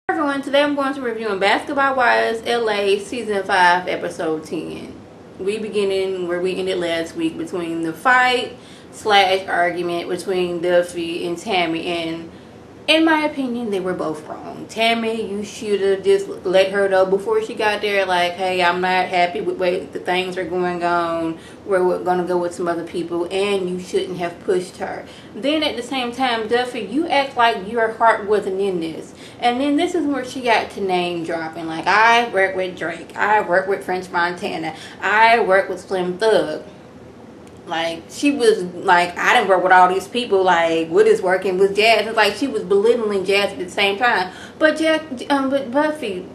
Everyone, today I'm going to review Basketball Wives LA Season 5 Episode 10. We beginning where we ended last week between the fight / argument between Duffy and Tammy, and in my opinion they were both wrong. Tammy, you should have just let her know before she got there, like, hey, I'm not happy with the way the things are going on, we're gonna go with some other people, and you shouldn't have pushed her. Then at the same time, Duffy, you act like your heart wasn't in this. And then this is where she got to name dropping, like, I work with Drake, I work with French Montana, I work with Slim Thug. Like, she was like, I didn't work with all these people, like, what is working with Jazz? It's like she was belittling Jazz at the same time. But Duffy,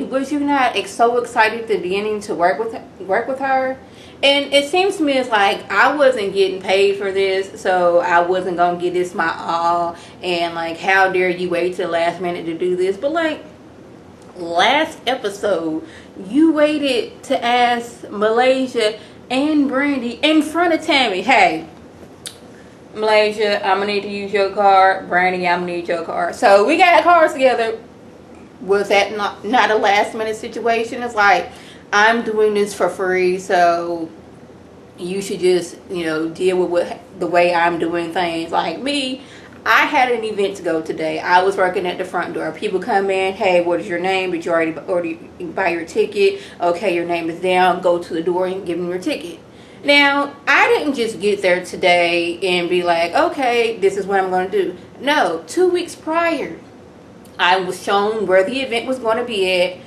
was you not so excited at the beginning to work with her? And it seems to me it's like I wasn't getting paid for this, so I wasn't gonna give this my all. And like, how dare you wait till the last minute to do this? But like, last episode, you waited to ask Malaysia and Brandy in front of Tammy, hey, Malaysia, I'm gonna need to use your car. Brandy, I'm gonna need your car. So we got cars together. Was that not a last minute situation? It's like, I'm doing this for free, so you should just, deal with the way I'm doing things. Like me, I had an event to go today. I was working at the front door. People come in, hey, what is your name? Did you already buy your ticket? Okay, your name is down. Go to the door and give them your ticket. Now, I didn't just get there today and be like, okay, this is what I'm going to do. No, 2 weeks prior, I was shown where the event was going to be at,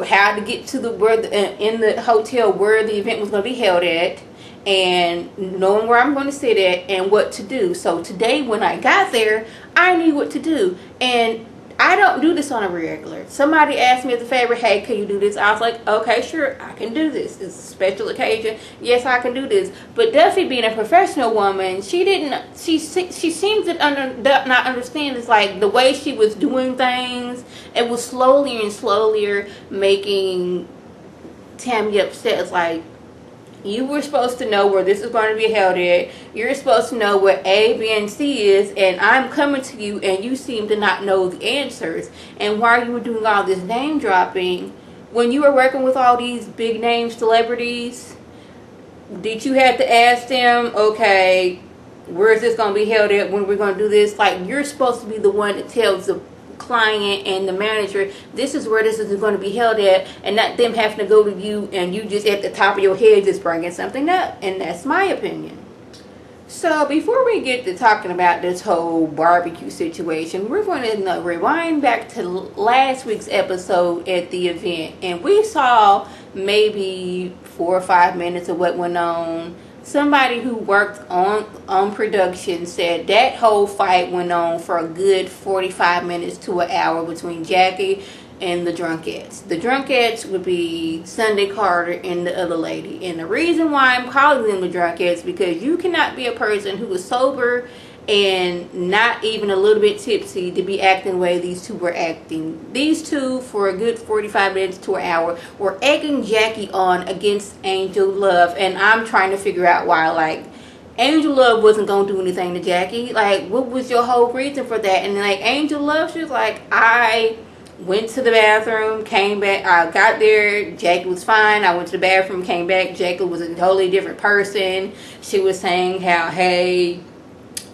how to get to in the hotel where the event was going to be held at, and knowing where I'm going to sit at and what to do. So today when I got there, I knew what to do. And I don't do this on a regular. Somebody asked me as a favor, hey, can you do this? I was like, okay, sure, I can do this. It's a special occasion. Yes, I can do this. But Duffy, being a professional woman, she seems to not understand. It's like the way she was doing things, it was slowly and slowly making Tammy upset. It's like, you were supposed to know where this is going to be held at. You're supposed to know what A, B, and C is, and I'm coming to you, and you seem to not know the answers. And while you were doing all this name dropping, when you were working with all these big name celebrities, did you have to ask them, okay, where is this going to be held at? When we're going to do this? Like, you're supposed to be the one that tells the client and the manager, this is where this is going to be held at, and not them having to go to you and you just at the top of your head just bringing something up. And that's my opinion. So before we get to talking about this whole barbecue situation, we're going to rewind back to last week's episode at the event, and we saw maybe 4 or 5 minutes of what went on. Somebody who worked on production said that whole fight went on for a good 45 minutes to an hour between Jackie and the drunkettes. The drunkettes would be Sunday Carter and the other lady. And the reason why I'm calling them the drunkettes, because you cannot be a person who is sober and not even a little bit tipsy to be acting the way these two were acting. These two, for a good 45 minutes to an hour, were egging Jackie on against Angel Love, and I'm trying to figure out why. Like, Angel Love wasn't gonna do anything to Jackie. Like, what was your whole reason for that? And like, Angel Love, she was like, I went to the bathroom, came back, I got there, Jackie was fine. I went to the bathroom, came back, Jackie was a totally different person. She was saying how, hey,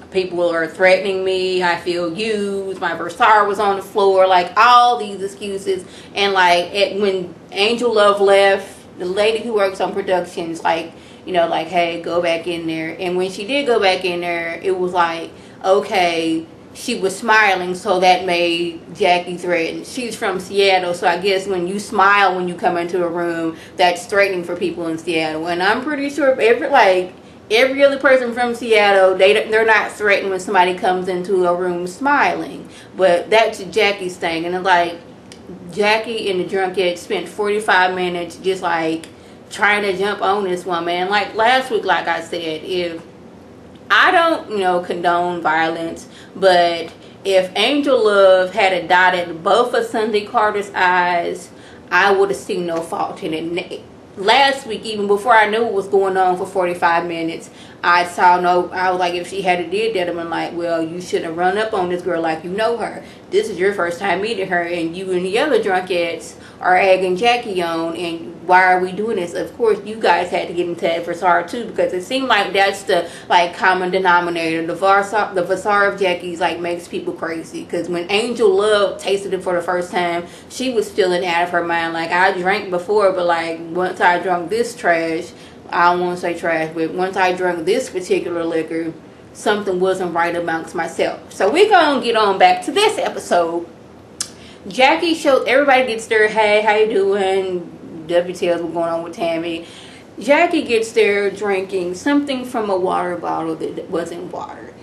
people are threatening me, I feel used, my Versar was on the floor, like all these excuses. And like, when Angel Love left, the lady who works on productions, like, like, hey, go back in there. And when she did go back in there, it was like, okay, she was smiling, so that made Jackie threatened. She's from Seattle, so I guess when you smile when you come into a room, that's threatening for people in Seattle. And I'm pretty sure every other person from Seattle, they're not threatened when somebody comes into a room smiling. But that's Jackie's thing. And it's like, Jackie and the drunkhead spent 45 minutes just like trying to jump on this woman. And like last week, like I said, if I don't, condone violence, but if Angel Love had a dot at both of Sunday Carter's eyes, I would have seen no fault in it. Last week, even before I knew what was going on for 45 minutes, I saw no, I was like, if she had did that, I'm like, well, you shouldn't have run up on this girl like you know her. This is your first time meeting her, and you and the other drunkettes are egging Jackie on, and why are we doing this? Of course, you guys had to get into that Versar too, because it seemed like that's the like common denominator. The Versar of Jackie's like makes people crazy, because when Angel Love tasted it for the first time, she was feeling out of her mind. Like, I drank before, but like once I drank this trash, I don't want to say trash, but once I drank this particular liquor, something wasn't right amongst myself. So we're gonna get on back to this episode. Jackie showed, everybody gets there, hey, how you doing? W tells what's going on with Tammy. Jackie gets there drinking something from a water bottle that wasn't water.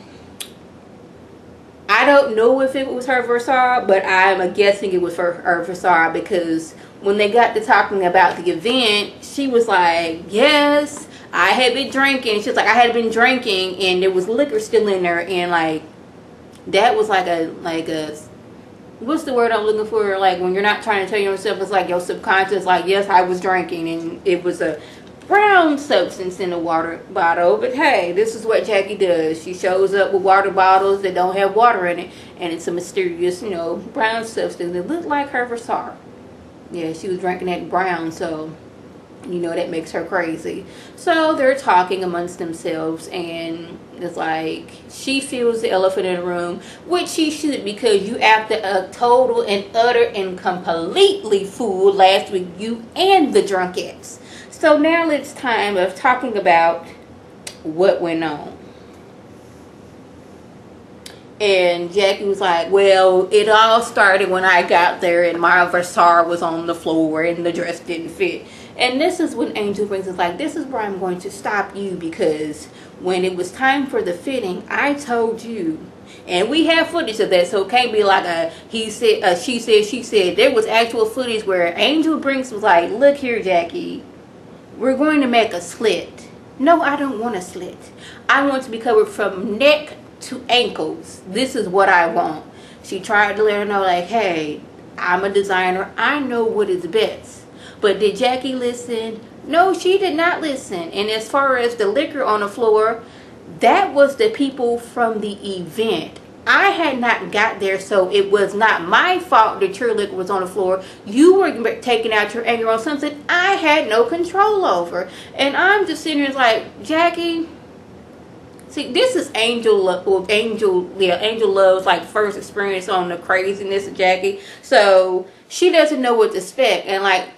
I don't know if it was her Versar, but I'm guessing it was her Versar, because when they got to talking about the event, she was like, yes, I had been drinking. She was like, I had been drinking, and there was liquor still in there, and like, that was like a what's the word I'm looking for? Like, when you're not trying to tell yourself, it's like your subconscious, like, yes, I was drinking, and it was a brown substance in a water bottle. But hey, this is what Jackie does. She shows up with water bottles that don't have water in it, and it's a mysterious, you know, brown substance that looked like her Versar. Yeah, she was drinking that brown, so you know that makes her crazy. So they're talking amongst themselves, and it's like she feels the elephant in the room, which she should, because you acted a total and utter and completely fool last week, you and the drunkettes. So now it's time of talking about what went on. And Jackie was like, well, it all started when I got there and my Versar was on the floor and the dress didn't fit. And this is when Angel Brings is like, this is where I'm going to stop you, because when it was time for the fitting, I told you. And we have footage of that, so it can't be like a he said, she said, she said. There was actual footage where Angel Brinks was like, look here, Jackie, we're going to make a slit. No, I don't want a slit. I want to be covered from neck to ankles. This is what I want. She tried to let her know, like, hey, I'm a designer. I know what is best. But did Jackie listen? No, she did not listen. And as far as the liquor on the floor, that was the people from the event. I had not got there, so it was not my fault that your liquor was on the floor. You were taking out your anger on something I had no control over. And I'm just sitting here like, Jackie, see, this is Angel Love's like first experience on the craziness of Jackie. So she doesn't know what to expect. And like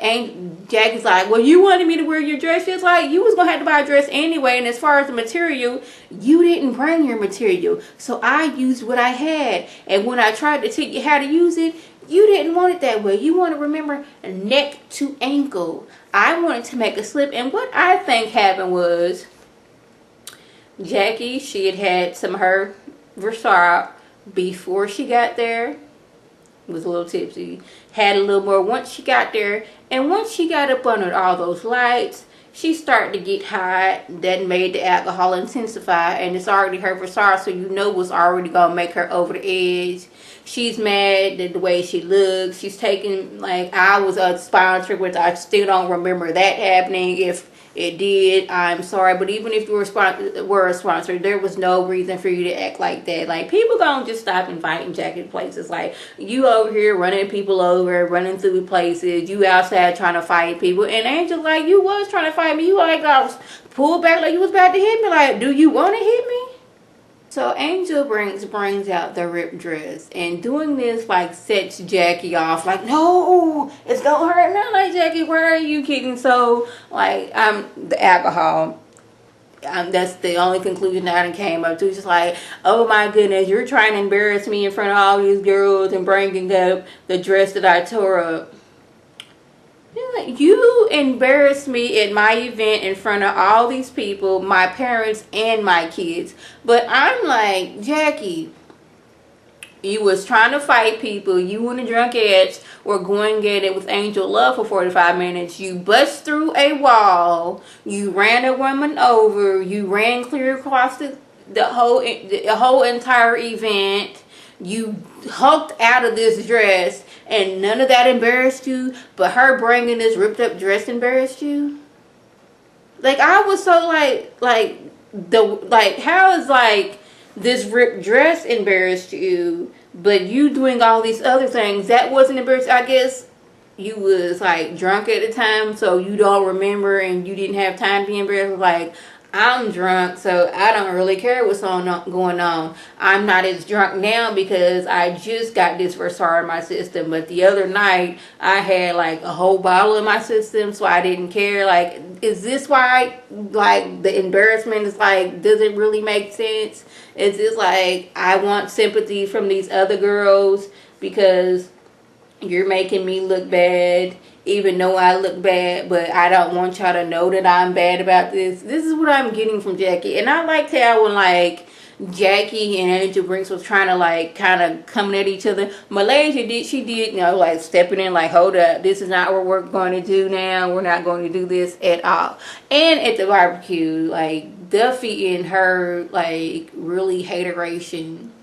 Jackie's like, well, you wanted me to wear your dress. She's like, you was gonna have to buy a dress anyway. And as far as the material, you didn't bring your material, so I used what I had. And when I tried to teach you how to use it, you didn't want it that way. You want to remember neck to ankle. I wanted to make a slip. And what I think happened was, Jackie, she had some of her Versar before she got there. Was a little tipsy. Had a little more once she got there. And once she got up under all those lights, she started to get hot. That made the alcohol intensify. And it's already her Versar, so you know what's already going to make her over the edge. She's mad at the way she looks. She's taking, like, I was a sponsor, which I still don't remember that happening. If it did, I'm sorry. But even if you were a sponsor, there was no reason for you to act like that. Like, people gonna just stop inviting Jackie to places. Like, you over here running people over, running through places. You outside trying to fight people. And Angel, like, you was trying to fight me. You like, I was pulled back like you was about to hit me. Like, do you want to hit me? So Angel brings out the ripped dress, and doing this like sets Jackie off. Like, no, it's gonna hurt. Not like, Jackie, why are you kidding? So like, the alcohol. That's the only conclusion that I came up to. Just like, oh my goodness, you're trying to embarrass me in front of all these girls and bringing up the dress that I tore up. You embarrassed me at my event in front of all these people, my parents and my kids. But I'm like, Jackie, you was trying to fight people. You and the drunkettes were going at it with Angel Love for 45 minutes. You bust through a wall. You ran a woman over. You ran clear across the whole entire event. You hulked out of this dress, and none of that embarrassed you, but her bringing this ripped up dress embarrassed you? Like, I was so like, how is like this ripped dress embarrassed you, but you doing all these other things that wasn't embarrassed? I guess you was like drunk at the time, so you don't remember and you didn't have time to be embarrassed. Like, I'm drunk, so I don't really care what's going on. I'm not as drunk now because I just got this Versar in my system, but the other night I had like a whole bottle in my system, so I didn't care. Like, is this why like the embarrassment is like, does it really make sense? Is this like I want sympathy from these other girls because you're making me look bad, even though I look bad, but I don't want y'all to know that I'm bad about this. This is what I'm getting from Jackie. And I liked how when like Jackie and Angel Brinks was trying to like kind of coming at each other, Malaysia did, you know, like stepping in like, hold up, this is not what we're going to do now. We're not going to do this at all. And at the barbecue, like Duffy and her like really hateration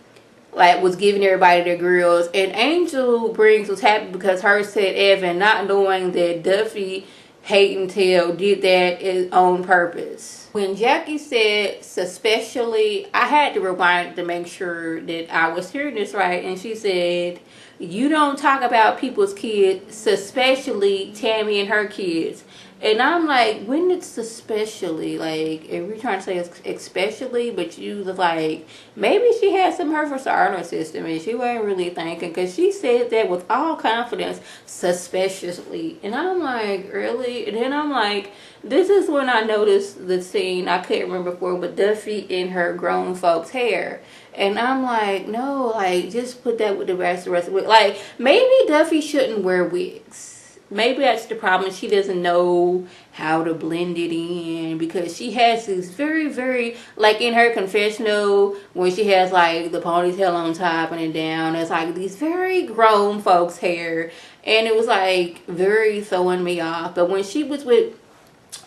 like was giving everybody their grills, and Angel Briggs was happy because her said Evan, not knowing that Duffy hate and tell did that on purpose. When Jackie said especially, I had to rewind to make sure that I was hearing this right, and she said, you don't talk about people's kids, especially Tammy and her kids. And I'm like, when it's especially, like, if we're trying to say especially, but you was like, maybe she had some hurt for in her system and she wasn't really thinking, because she said that with all confidence, suspiciously. And I'm like, really? And then I'm like, this is when I noticed the scene, I couldn't remember before, but Duffy in her grown folks' hair. And I'm like, no, like, just put that with the rest of it. Like, maybe Duffy shouldn't wear wigs. Maybe that's the problem. She doesn't know how to blend it in, because she has this very, very, like in her confessional, when she has like the ponytail on top and then down, it's like these very grown folks' hair. And it was like very throwing me off. But when she was with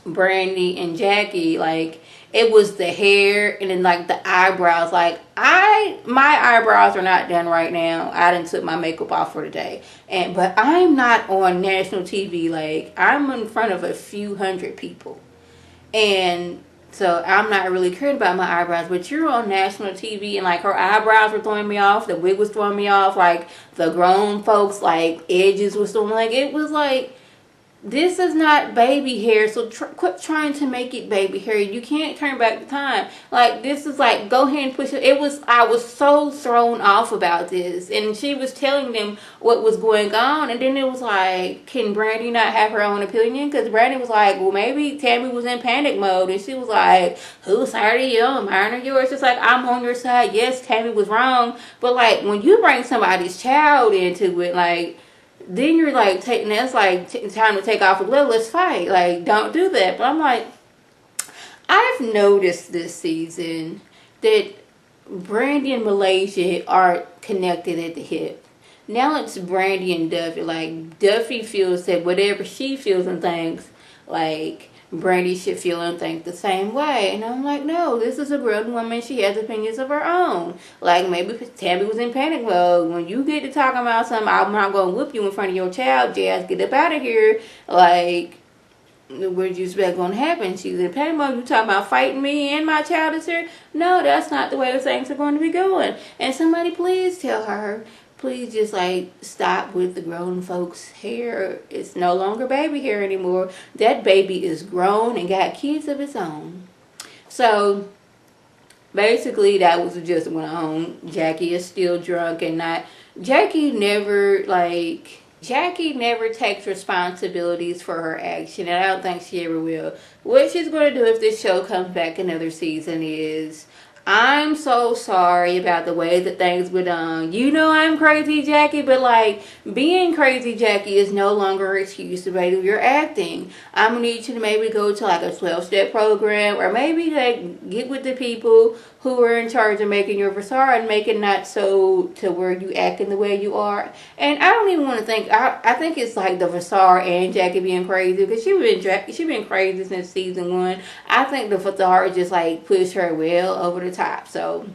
Brandy and Jackie, like, it was the hair and then like the eyebrows. Like, my eyebrows are not done right now. I done took my makeup off for the day, but I'm not on national TV. Like, I'm in front of a few hundred people, and so I'm not really caring about my eyebrows. But you're on national TV, and like her eyebrows were throwing me off, the wig was throwing me off, like the grown folks like edges was throwing, like, it was like, this is not baby hair, so quit trying to make it baby hair. You can't turn back the time. Like, this is like, go ahead and push it. I was so thrown off about this. And she was telling them what was going on. And then it was like, can Brandy not have her own opinion? Because Brandy was like, well, maybe Tammy was in panic mode. And she was like, whose side are you on, mine or yours? It's like, I'm on your side. Yes, Tammy was wrong. But like, when you bring somebody's child into it, like, then you're like that's like time to take off a glove. Let's fight. Like, don't do that. But I'm like, I've noticed this season that Brandy and Malaysia are connected at the hip. Now it's Brandy and Duffy. Like, Duffy feels that whatever she feels and thinks, like, Brandy should feel and think the same way. And I'm like, no, this is a grown woman. She has opinions of her own. Like, maybe Tammy was in panic mode. When you get to talking about something, I'm not going to whoop you in front of your child. Jazz, get up out of here. Like, what did you expect going to happen? She's in panic mode. You talking about fighting me and my child is here? No, that's not the way the things are going to be going. And somebody please tell her, please just like stop with the grown folks hair. It's no longer baby hair anymore. That baby is grown and got kids of its own. So basically that was just went on. Jackie is still drunk and not. Jackie never takes responsibilities for her action, and I don't think she ever will. What she's going to do if this show comes back another season is, I'm so sorry about the way that things went on. You know I'm crazy Jackie, but like, being crazy Jackie is no longer an excuse to maybe you're acting. I'm going to need you to maybe go to like a 12-step program, or maybe like get with the people who are in charge of making your Versar and make it not so to where you acting the way you are. And I don't even want to think, I think it's like the Versar and Jackie being crazy, because she been crazy since season 1. I think the Versar just like pushed her well over the top. So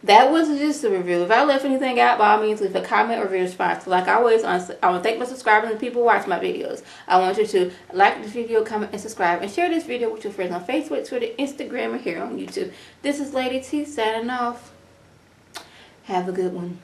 that was just a review. If I left anything out, by all means, leave a comment or a response. Like always, I want to thank my subscribers and people who watch my videos. I want you to like this video, comment, and subscribe, and share this video with your friends on Facebook, Twitter, Instagram, and here on YouTube. This is Lady T signing off. Have a good one.